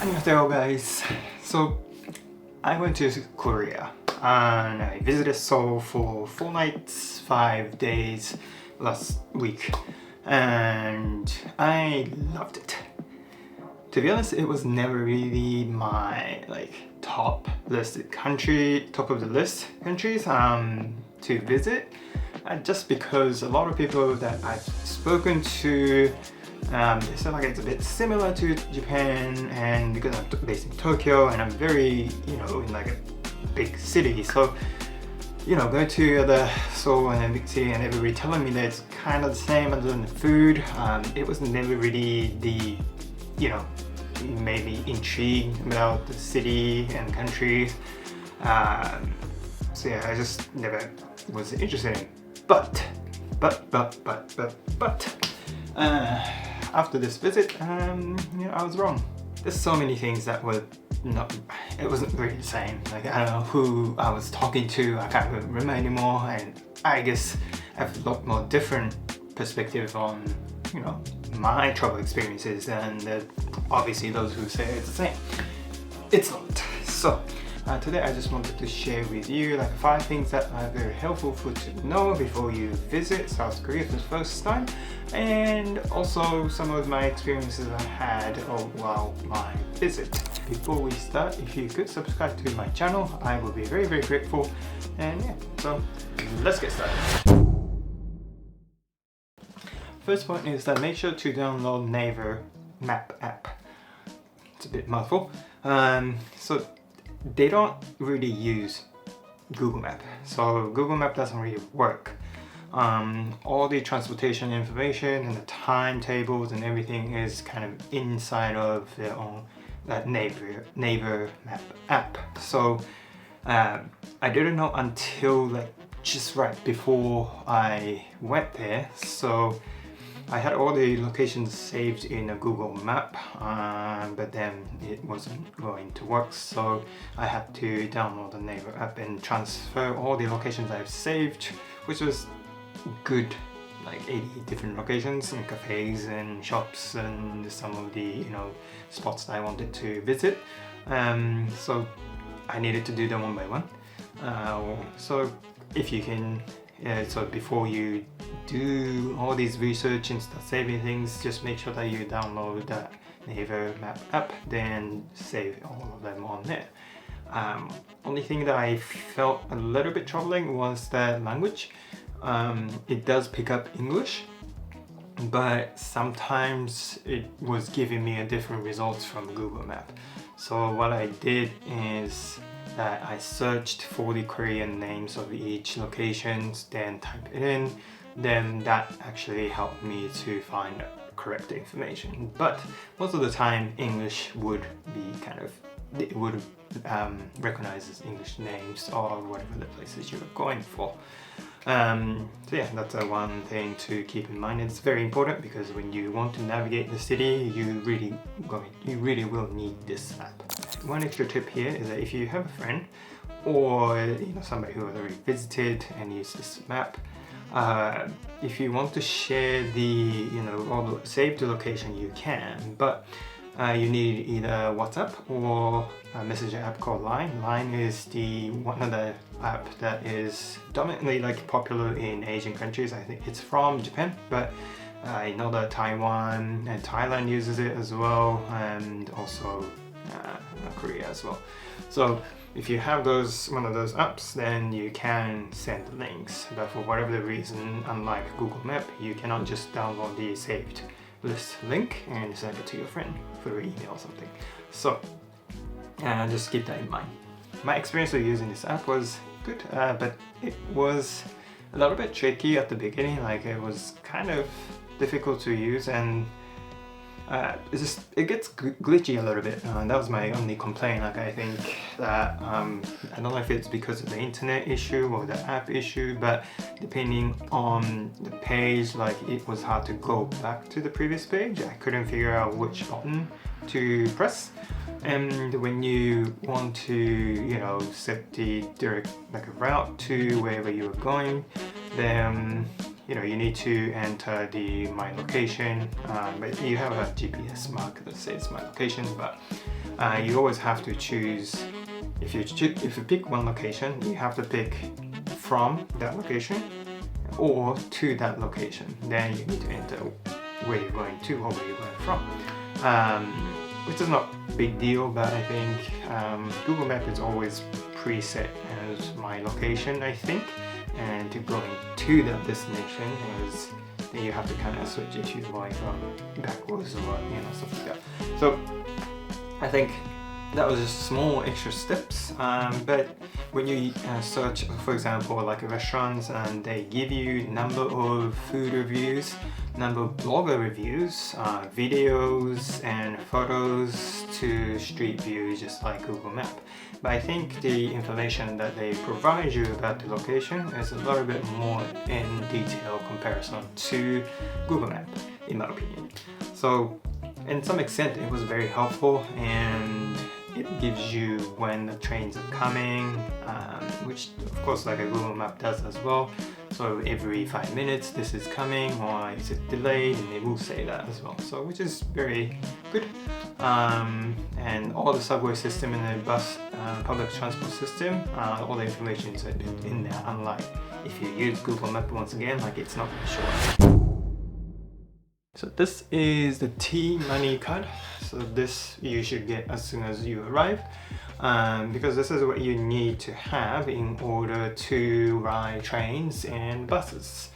Annyeonghaseyo guys. So I went to Korea and I visited Seoul for 4 nights, 5 days last week, and I loved it. To be honest, it was never really my top of the list countries to visit, just because a lot of people that I've spoken to, they said it's a bit similar to Japan, and because I'm based in Tokyo and I'm very, in a big city, so going to the Seoul and a big city and everybody telling me that it's kind of the same other than the food, it was never really the, maybe intrigued about the city and country. So yeah, I just never was interested in. But after this visit, I was wrong. There's so many things that were it wasn't really the same. I don't know who I was talking to, I can't remember anymore, and I guess I have a lot more different perspective on, my travel experiences, and obviously those who say it's the same. It's not. So today I just wanted to share with you 5 things that are very helpful for to know before you visit South Korea for the first time, and also some of my experiences I had while my visit. Before we start, if you could subscribe to my channel, I will be very grateful. And yeah, so let's get started. First point is that make sure to download NAVER map app. It's a bit mouthful. So they don't really use Google Map, so Google Map doesn't really work. All the transportation information and the timetables and everything is kind of inside of their own NAVER map app. So I didn't know until just right before I went there. So I had all the locations saved in a Google Map, but then it wasn't going to work, so I had to download the NAVER app and transfer all the locations I've saved, which was good, 80 different locations and cafes and shops and some of the spots that I wanted to visit. So I needed to do them one by one. So if you can, so before you do all these research and start saving things, just make sure that you download that NAVER map app, then save all of them on there. Only thing that I felt a little bit troubling was the language. It does pick up English, but sometimes it was giving me a different results from Google Map. So what I did is that I searched for the Korean names of each locations, then type it in, then that actually helped me to find correct information. But most of the time English would be it would recognize as English names or whatever the places you were going for. So yeah, that's one thing to keep in mind. It's very important because when you want to navigate the city, you really will need this app. One extra tip here is that if you have a friend or somebody who has already visited and used this map, if you want to share the or save the location, you can, but you need either WhatsApp or a messenger app called Line. Line is one of the app that is dominantly popular in Asian countries. I think it's from Japan, but I know that Taiwan and Thailand uses it as well, and also Korea as well. So if you have one of those apps, then you can send links, but for whatever the reason, unlike Google Map, you cannot just download the saved list link and send it to your friend through email or something. So just keep that in mind. My experience with using this app was good, but it was a little bit tricky at the beginning. It was kind of difficult to use, and it gets glitchy a little bit. That was my only complaint. I think that I don't know if it's because of the internet issue or the app issue, but depending on the page, it was hard to go back to the previous page. I couldn't figure out which button to press, and when you want to set the direct route to wherever you're going, then you need to enter my location, but you have a GPS mark that says my location, but you always have to choose. If you pick one location, you have to pick from that location or to that location. Then you need to enter where you're going to or where you're going from, which is not a big deal, but I think Google Maps is always preset as my location, I think, and to going to that destination is then you have to kind of switch if you're going from backwards or stuff like that. So I think that was just small extra steps, but when you search, for example, like restaurants, and they give you number of food reviews, number of blogger reviews, videos and photos to street view, just like Google Map. But I think the information that they provide you about the location is a little bit more in detail comparison to Google Map, in my opinion. So in some extent it was very helpful, and it gives you when the trains are coming, which of course like a Google Map does as well. So every 5 minutes this is coming, or is it delayed, and it will say that as well. So which is very good. And all the subway system and the bus public transport system, all the information is in there, unlike if you use Google Map once again, like it's not sure. So this is the T-money card. So this you should get as soon as you arrive, because this is what you need to have in order to ride trains and buses.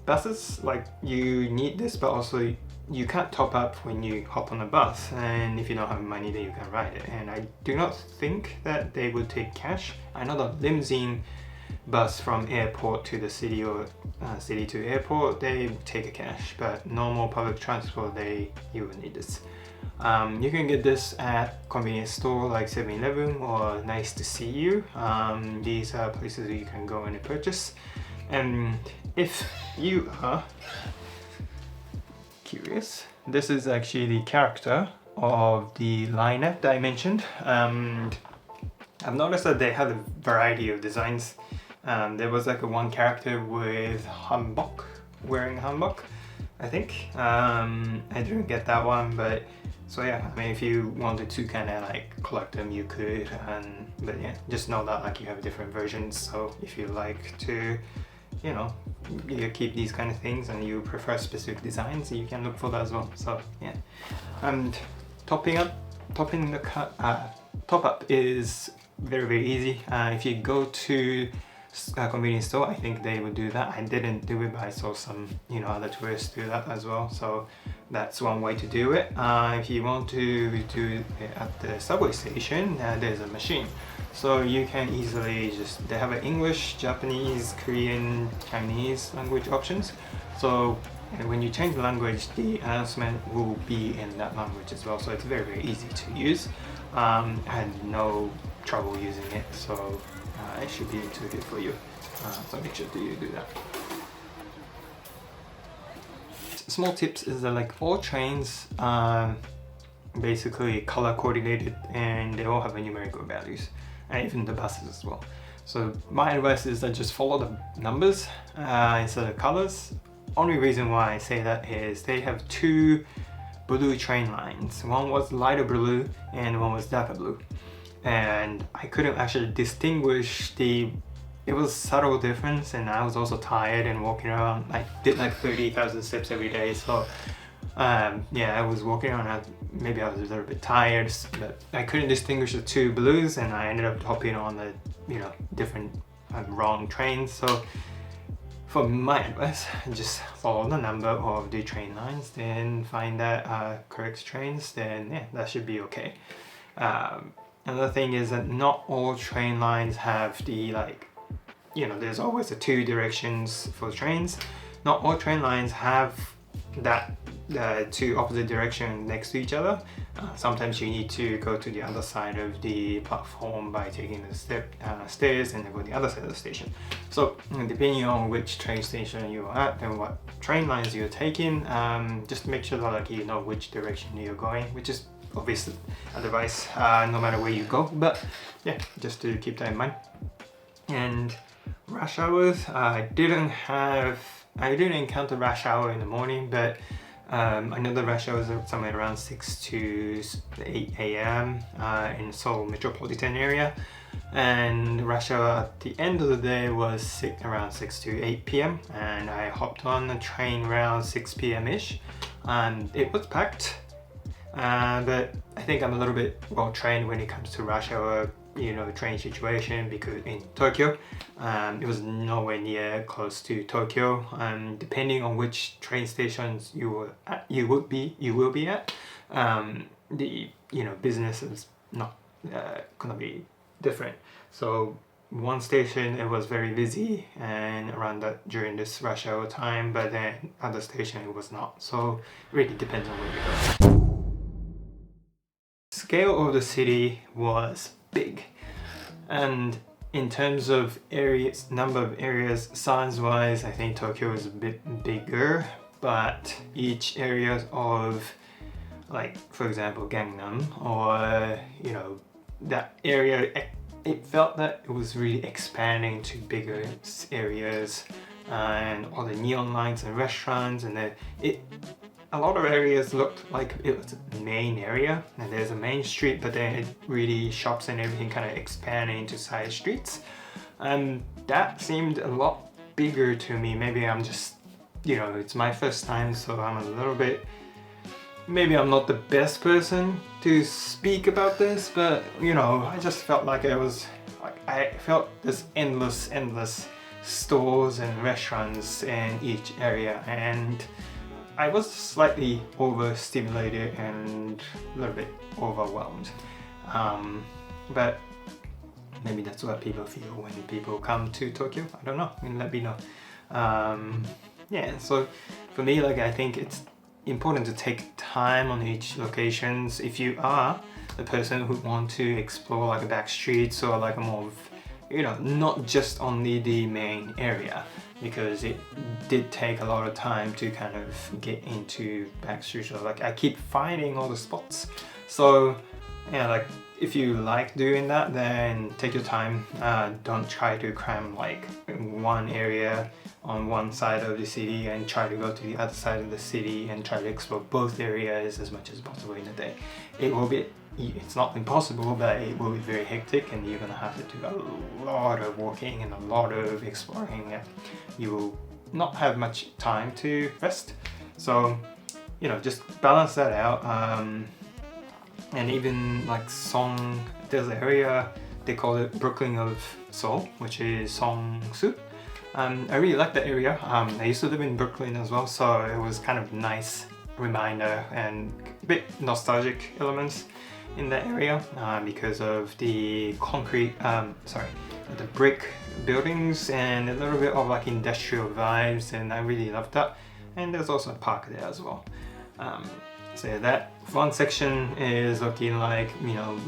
Buses, like you need this, but also you can't top up when you hop on a bus, and if you don't have money then you can ride it. And I do not think that they would take cash. I know the limousine bus from airport to the city or city to airport, they take a cash, but normal public transport you will need this. You can get this at convenience store like 7-Eleven or Nice to See You. These are places you can go and purchase. And if you are curious, this is actually the character of the line app that I mentioned. I've noticed that they have a variety of designs. There was like one character with hanbok, wearing hanbok, I think. I didn't get that one, but so yeah, I mean, if you wanted to kind of like collect them, you could. But yeah, just know that like you have different versions. So if you like to, you keep these kind of things and you prefer specific designs, you can look for that as well. So yeah, and top up is very easy. If you go to a convenience store, I think they would do that. I didn't do it, but I saw some other tourists do that as well. So that's one way to do it. If you want to do it at the subway station, there's a machine. So you can easily they have an English, Japanese, Korean, Chinese language options. So when you change the language, the announcement will be in that language as well. So it's very easy to use. I had no trouble using it, so it should be intuitive for you. So make sure you do that. Small tips is that like all trains are basically color coordinated, and they all have a numerical values, and even the buses as well. So my advice is that just follow the numbers instead of colors. Only reason why I say that is they have two blue train lines. One was lighter blue and one was darker blue. And I couldn't actually distinguish it was subtle difference, and I was also tired and walking around. I did like 30,000 steps every day, so yeah, I was walking around. Maybe I was a little bit tired, but I couldn't distinguish the two blues, and I ended up hopping on the different wrong trains. So for my advice, just follow the number of the train lines, then find that correct trains, then yeah, that should be okay. Another thing is that not all train lines have the there's always the two directions for trains. Not all train lines have that two opposite directions next to each other. Sometimes you need to go to the other side of the platform by taking the stairs and then go to the other side of the station. So depending on which train station you're at and what train lines you're taking, just make sure that you know which direction you're going, which is obvious advice no matter where you go, but yeah, just to keep that in mind. And rush hours, I didn't encounter rush hour in the morning, but I know the rush hours are somewhere around 6 to 8 a.m. In Seoul metropolitan area, and rush hour at the end of the day was around 6 to 8 p.m. and I hopped on a train around 6 p.m.-ish, and it was packed. But I think I'm a little bit well trained when it comes to rush hour, train situation, because in Tokyo, it was nowhere near close to Tokyo. Depending on which train stations you will be at, the business is not gonna be different. So one station, it was very busy and during this rush hour time, but then other station it was not. So it really depends on where you go. Scale of the city was big, and in terms of areas, number of areas, size wise, I think Tokyo is a bit bigger, but each area of, like, for example, Gangnam, or that area, it felt that it was really expanding to bigger areas, and all the neon lights and restaurants, and then a lot of areas looked like it was a main area, and there's a main street, but then it really shops and everything kind of expanding into side streets, and that seemed a lot bigger to me. Maybe I'm just, it's my first time, so I'm a little bit, maybe I'm not the best person to speak about this, but I just felt like I felt this endless stores and restaurants in each area, and I was slightly overstimulated and a little bit overwhelmed. But maybe that's what people feel when people come to Tokyo. I don't know, let me know. Yeah, so for me, I think it's important to take time on each locations. If you are the person who want to explore a back streets, or a more of, not just only the main area, because it did take a lot of time to kind of get into back streets. So I keep finding all the spots. So yeah, if you like doing that, then take your time. Don't try to cram one area on one side of the city and try to go to the other side of the city and try to explore both areas as much as possible in a day. It's not impossible, but it will be very hectic, and you're gonna have to do a lot of walking and a lot of exploring, and you will not have much time to rest. So just balance that out. And even Song, there's an area, they call it Brooklyn of Seoul, which is Songsu. I really like that area. I used to live in Brooklyn as well, so it was kind of nice reminder and a bit nostalgic elements in that area, because of the the brick buildings and a little bit of industrial vibes, and I really loved that. And there's also a park there as well. So that one section is looking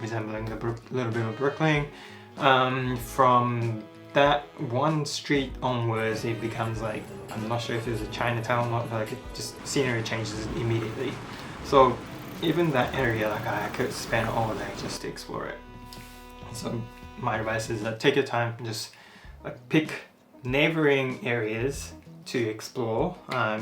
resembling a little bit of Brooklyn. From that one street onwards, it becomes I'm not sure if it's a Chinatown or not, it just scenery changes immediately. So even that area, I could spend all day just to explore it. So my advice is that take your time, just pick neighboring areas to explore,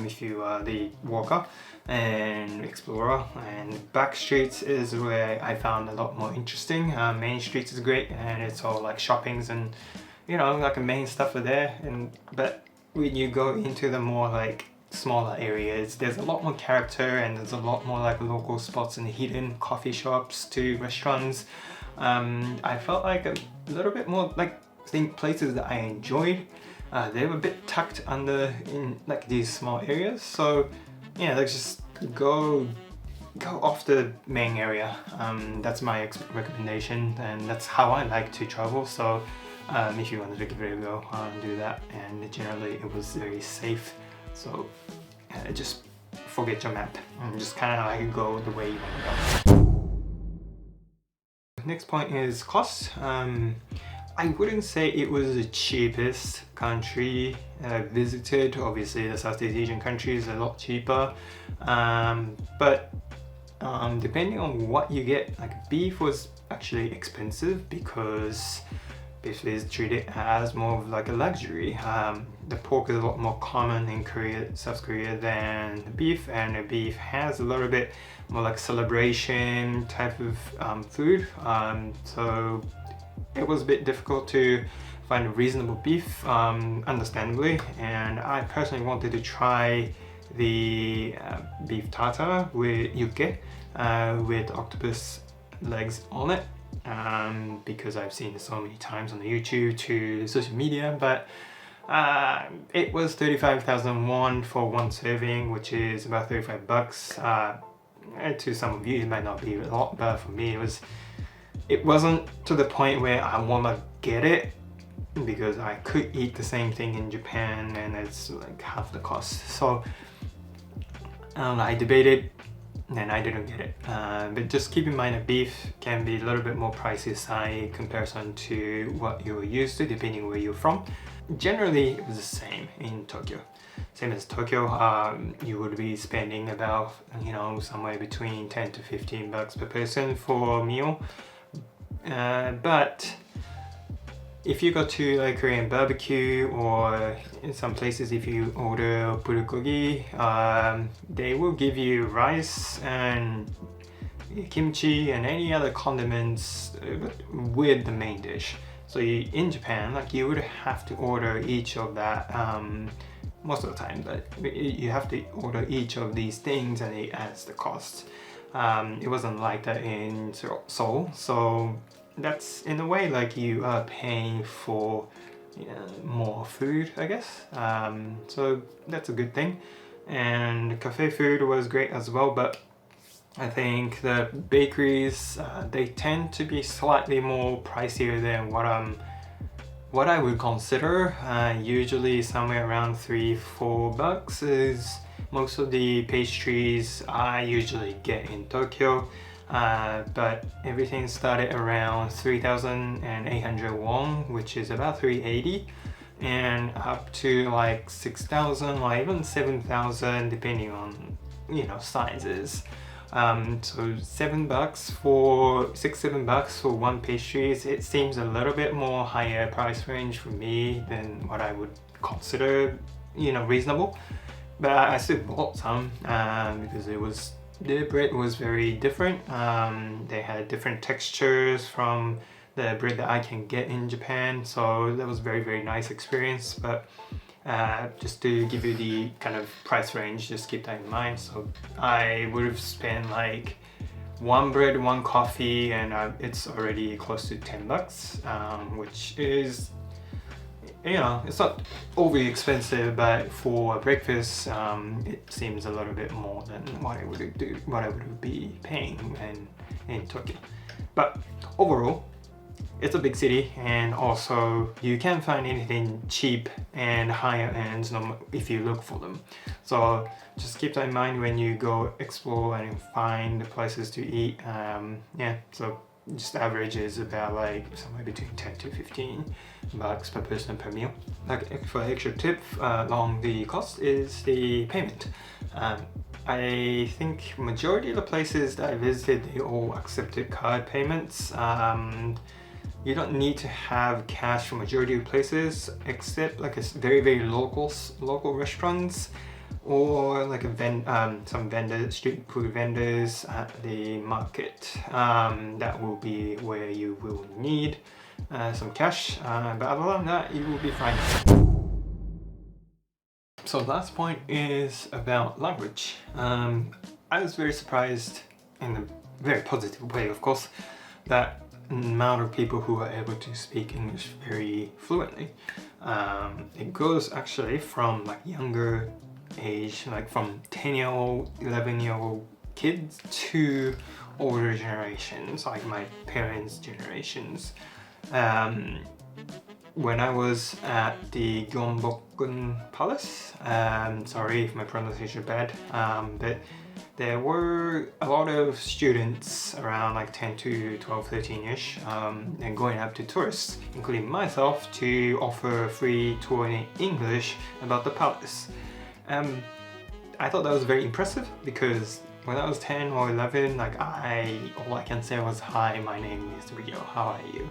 if you are the walker and explorer. And back streets is where I found a lot more interesting. Main streets is great, and it's all shoppings and main stuff are there, but when you go into the more smaller areas, there's a lot more character, and there's a lot more local spots and hidden coffee shops to restaurants. I felt a little bit more places that I enjoyed. They were a bit tucked under in these small areas. So yeah, just go off the main area. That's my recommendation, and that's how I like to travel. So if you wanted to give it a go, do that. And generally it was very safe. So just forget your map and just kind of go the way you want to go. Next point is cost. I wouldn't say it was the cheapest country I visited. Obviously the Southeast Asian countries are a lot cheaper, but depending on what you get, beef was actually expensive, because beef is treated as more of like a luxury. The pork is a lot more common in Korea, South Korea than beef, and the beef has a little bit more like celebration type of food. So it was a bit difficult to find a reasonable beef, understandably, and I personally wanted to try the beef tartare with yuke, with octopus legs on it, because I've seen it so many times on the YouTube to social media, but it was 35,000 won for one serving, which is about 35 bucks. To some of you it might not be a lot, but for me it wasn't to the point where I want to get it, because I could eat the same thing in Japan and it's like half the cost. So I debated and I didn't get it. But just keep in mind that beef can be a little bit more pricey in comparison to what you're used to, depending where you're from. Generally, it was the same in Tokyo. Same as Tokyo, you would be spending about, somewhere between 10 to 15 bucks per person for a meal. But if you go to like Korean barbecue, or in some places if you order bulgogi, they will give you rice and kimchi and any other condiments with the main dish. So in Japan, like, you would have to order each of that, most of the time, but you have to order each of these things and it adds the cost. It wasn't like that in Seoul, so that's in a way like you are paying for more food, I guess. So that's a good thing. And the cafe food was great as well, but I think the bakeries, they tend to be slightly more pricier than what I would consider. Usually somewhere around 3-4 bucks is most of the pastries I usually get in Tokyo. But everything started around 3,800 won, which is about 380, and up to like 6,000 or even 7,000 depending on sizes. So 7 bucks for 6-7 bucks for one pastry, it seems a little bit more higher price range for me than what I would consider reasonable. But I still bought some because the bread was very different. They had different textures from the bread that I can get in Japan, so that was very, very nice experience. But just to give you the kind of price range, just keep that in mind. So I would have spent like one bread, one coffee, and it's already close to 10 bucks, which is, it's not overly expensive, but for breakfast, it seems a little bit more than what I would be paying in Tokyo. But overall, it's a big city, and also you can find anything cheap and higher ends if you look for them. So just keep that in mind when you go explore and find the places to eat. So just average is about like somewhere between 10 to 15 bucks per person per meal. Like, for extra tip along the cost is the payment. I think majority of the places that I visited, they all accepted card payments. You don't need to have cash for majority of places, except like a very, very local restaurants, or like some street food vendors at the market. That will be where you will need some cash, but other than that, you will be fine. So last point is about language. I was very surprised, in a very positive way, of course, that amount of people who are able to speak English very fluently. It goes actually from like younger age, like from 10-year-old, 11-year-old kids to older generations, like my parents' generations. When I was at the Gyeongbokgun Palace, sorry if my pronunciation is bad, but there were a lot of students around like 10 to 12, 13-ish, and going up to tourists, including myself, to offer a free tour in English about the palace. I thought that was very impressive, because when I was 10 or 11, like all I can say was, "Hi, my name is Rio, how are you?"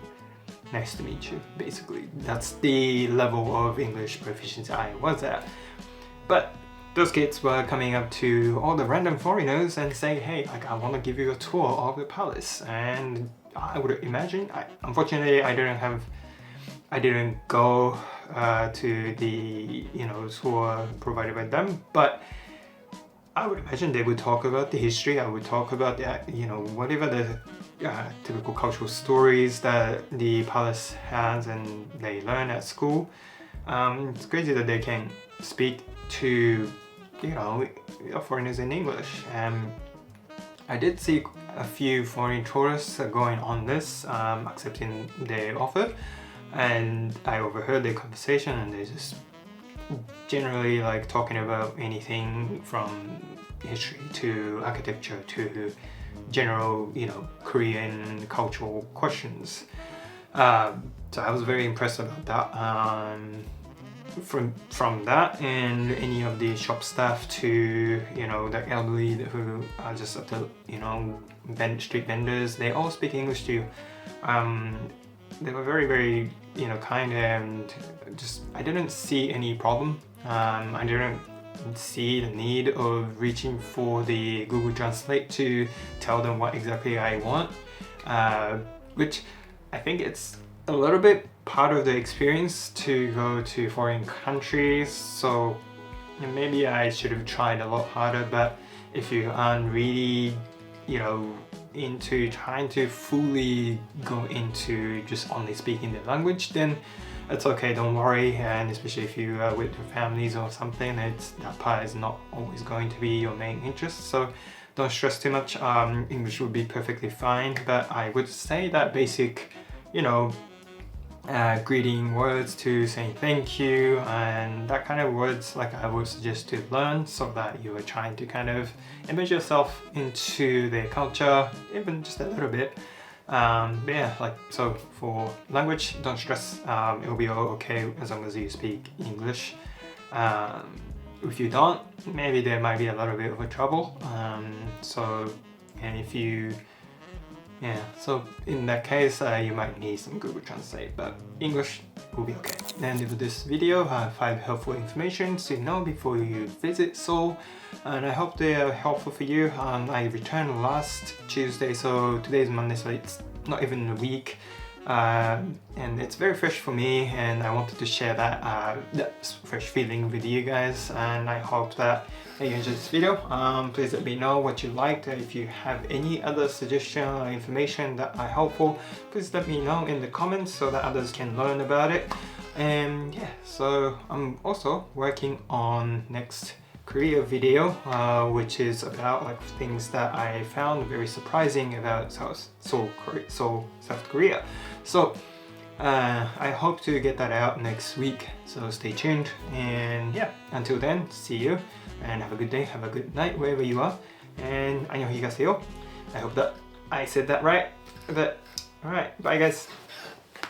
nice to meet you, basically. That's the level of English proficiency I was at. But those kids were coming up to all the random foreigners and saying, hey, like, I want to give you a tour of the palace. And I would imagine, unfortunately, I didn't go to the tour provided by them, but I would imagine they would talk about the history. I would talk about the, whatever the typical cultural stories that the palace has and they learn at school. It's crazy that they can speak to foreigners in English. I did see a few foreign tourists going on this, accepting their offer, and I overheard their conversation, and they just generally like talking about anything from history to architecture to general, Korean cultural questions. So I was very impressed about that. From that and any of the shop staff to the elderly who are just at the street vendors, they all speak English too. They were very, very kind, and just I didn't see any problem. I didn't see the need of reaching for the Google Translate to tell them what exactly I want, which I think it's a little bit part of the experience to go to foreign countries. So maybe I should have tried a lot harder, but if you aren't really into trying to fully go into just only speaking the language, then it's okay, don't worry. And especially if you are with your families or something, that part is not always going to be your main interest, so don't stress too much. English would be perfectly fine, but I would say that basic greeting words to saying thank you and that kind of words, like I would suggest to learn, so that you are trying to kind of immerse yourself into their culture, even just a little bit. But yeah, like, so for language, don't stress, it will be all okay as long as you speak English. If you don't, maybe there might be a little bit of a trouble. So in that case, you might need some Google Translate, but English will be okay. And with this video, 5 helpful information to know before you visit Seoul, and I hope they are helpful for you. I returned last Tuesday, so today's Monday, so it's not even a week, and it's very fresh for me, and I wanted to share that fresh feeling with you guys, and I hope that you enjoyed this video. Please let me know what you liked. If you have any other suggestion or information that are helpful, please let me know in the comments so that others can learn about it. And yeah, so I'm also working on next Korea video, which is about like things that I found very surprising about Seoul, South Korea. So I hope to get that out next week, so stay tuned. And yeah, until then, see you and have a good day, have a good night wherever you are, and 안녕히 가세요. I hope that I said that right. But alright, bye guys.